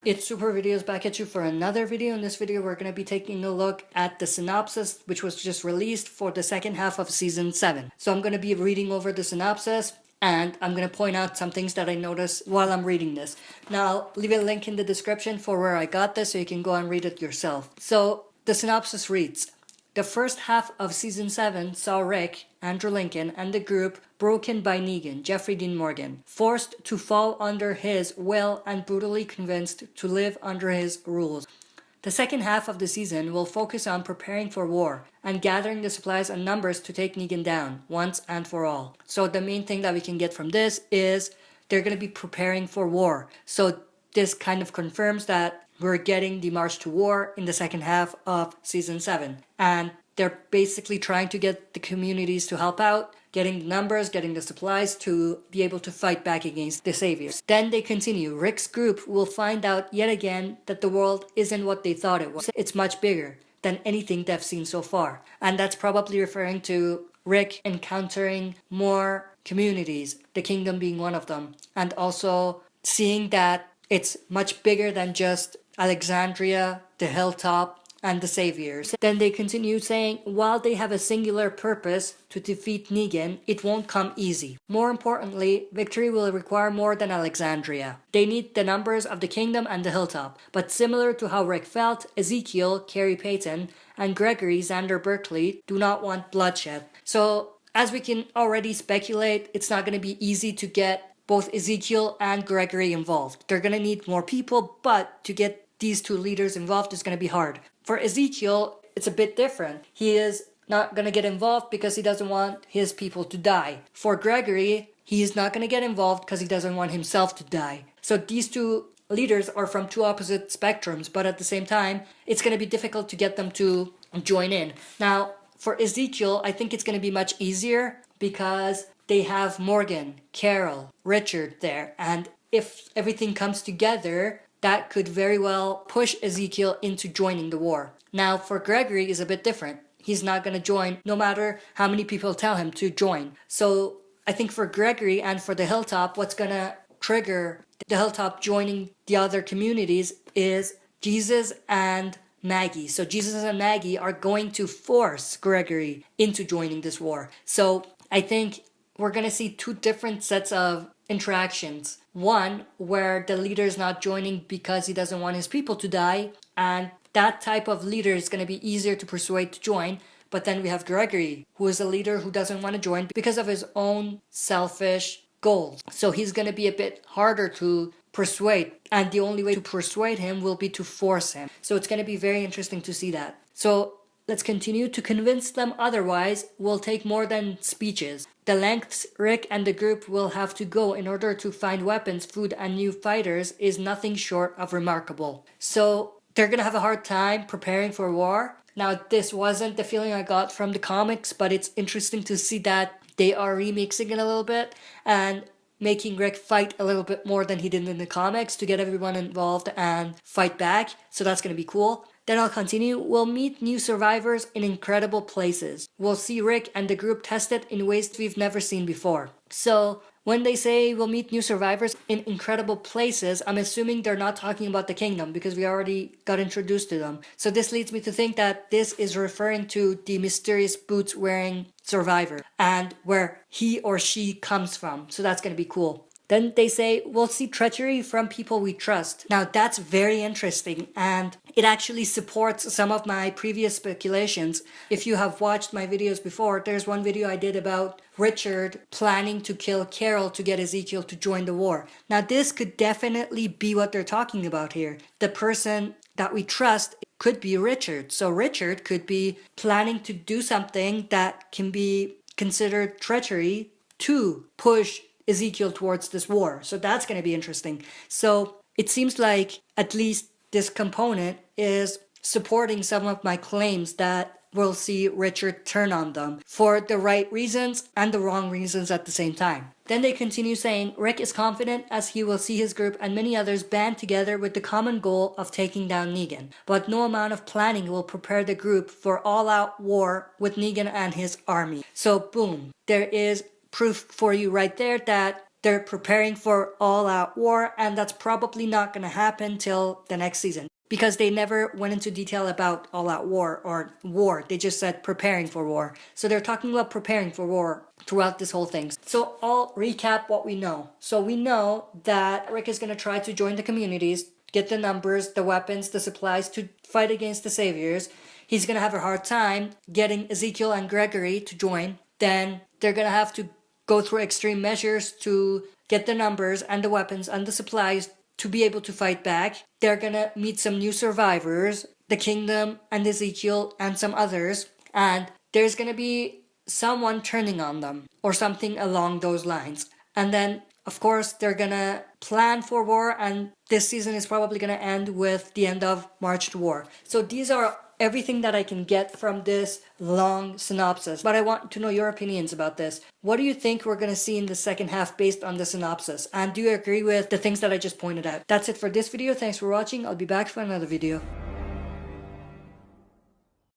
It's Super Videos back at you for another video. In this video, we're going to be taking a look at the synopsis, which was just released for the second half of Season 7. So I'm going to be reading over the synopsis, and I'm going to point out some things that I noticed while I'm reading this. Now, I'll leave a link in the description for where I got this so you can go and read it yourself. So the synopsis reads, the first half of Season 7 saw Rick, Andrew Lincoln, and the group broken by Negan, Jeffrey Dean Morgan, forced to fall under his will and brutally convinced to live under his rules. The second half of the season will focus on preparing for war and gathering the supplies and numbers to take Negan down once and for all. So the main thing that we can get from this is they're going to be preparing for war. So this kind of confirms that we're getting the march to war in the second half of Season 7. And they're basically trying to get the communities to help out, getting the numbers, getting the supplies to be able to fight back against the saviors. Then they continue. Rick's group will find out yet again that the world isn't what they thought it was. It's much bigger than anything they've seen so far. And that's probably referring to Rick encountering more communities, the kingdom being one of them, and also seeing that it's much bigger than just Alexandria, the hilltop, and the saviors. Then they continue saying, while they have a singular purpose to defeat Negan, it won't come easy. More importantly, victory will require more than Alexandria. They need the numbers of the kingdom and the hilltop. But similar to how Rick felt, Ezekiel, Carrie Payton, and Gregory Xander Berkeley do not want bloodshed. So, as we can already speculate, it's not going to be easy to get both Ezekiel and Gregory involved. They're going to need more people, but to get these two leaders involved is going to be hard. For Ezekiel, it's a bit different. He is not going to get involved because he doesn't want his people to die. For Gregory, he is not going to get involved because he doesn't want himself to die. So these two leaders are from two opposite spectrums, but at the same time, it's going to be difficult to get them to join in. Now, for Ezekiel, I think it's going to be much easier because they have Morgan, Carol, Richard there, and if everything comes together, that could very well push Ezekiel into joining the war. Now, for Gregory is a bit different. He's not going to join no matter how many people tell him to join. So I think for Gregory and for the Hilltop, what's going to trigger the Hilltop joining the other communities is Jesus and Maggie. So Jesus and Maggie are going to force Gregory into joining this war. So I think we're going to see two different sets of interactions. One where the leader is not joining because he doesn't want his people to die, and that type of leader is going to be easier to persuade to join. But then we have Gregory, who is a leader who doesn't want to join because of his own selfish goals. So he's going to be a bit harder to persuade, and the only way to persuade him will be to force him. So it's going to be very interesting to see that. So let's continue. To convince them otherwise will take more than speeches. The lengths Rick and the group will have to go in order to find weapons, food, and new fighters is nothing short of remarkable. So they're going to have a hard time preparing for war. Now, this wasn't the feeling I got from the comics, but it's interesting to see that they are remixing it a little bit and making Rick fight a little bit more than he did in the comics to get everyone involved and fight back. So that's going to be cool. Then I'll continue. We'll meet new survivors in incredible places. We'll see Rick and the group tested in ways we've never seen before. So when they say we'll meet new survivors in incredible places, I'm assuming they're not talking about the kingdom because we already got introduced to them. So this leads me to think that this is referring to the mysterious boots wearing survivor and where he or she comes from. So that's going to be cool. Then they say, we'll see treachery from people we trust. Now that's very interesting, and it actually supports some of my previous speculations. If you have watched my videos before, there's one video I did about Richard planning to kill Carol to get Ezekiel to join the war. Now this could definitely be what they're talking about here. The person that we trust could be Richard. So Richard could be planning to do something that can be considered treachery to push Ezekiel towards this war. So that's going to be interesting. So it seems like at least this component is supporting some of my claims that we'll see Richard turn on them for the right reasons and the wrong reasons at the same time. Then they continue saying, Rick is confident as he will see his group and many others band together with the common goal of taking down Negan. But no amount of planning will prepare the group for all-out war with Negan and his army. So boom, there is proof for you right there that they're preparing for all-out war, and that's probably not going to happen till the next season. Because they never went into detail about all-out war or war. They just said preparing for war. So they're talking about preparing for war throughout this whole thing. So I'll recap what we know. So we know that Rick is going to try to join the communities, get the numbers, the weapons, the supplies to fight against the saviors. He's going to have a hard time getting Ezekiel and Gregory to join. Then they're going to have to go through extreme measures to get the numbers and the weapons and the supplies to be able to fight back. They're going to meet some new survivors, the kingdom and Ezekiel and some others. And there's going to be someone turning on them or something along those lines. And then, of course, they're going to plan for war, and this season is probably going to end with the end of March to War. So these are everything that I can get from this long synopsis. But I want to know your opinions about this. What do you think we're going to see in the second half based on the synopsis? And do you agree with the things that I just pointed out? That's it for this video. Thanks for watching. I'll be back for another video.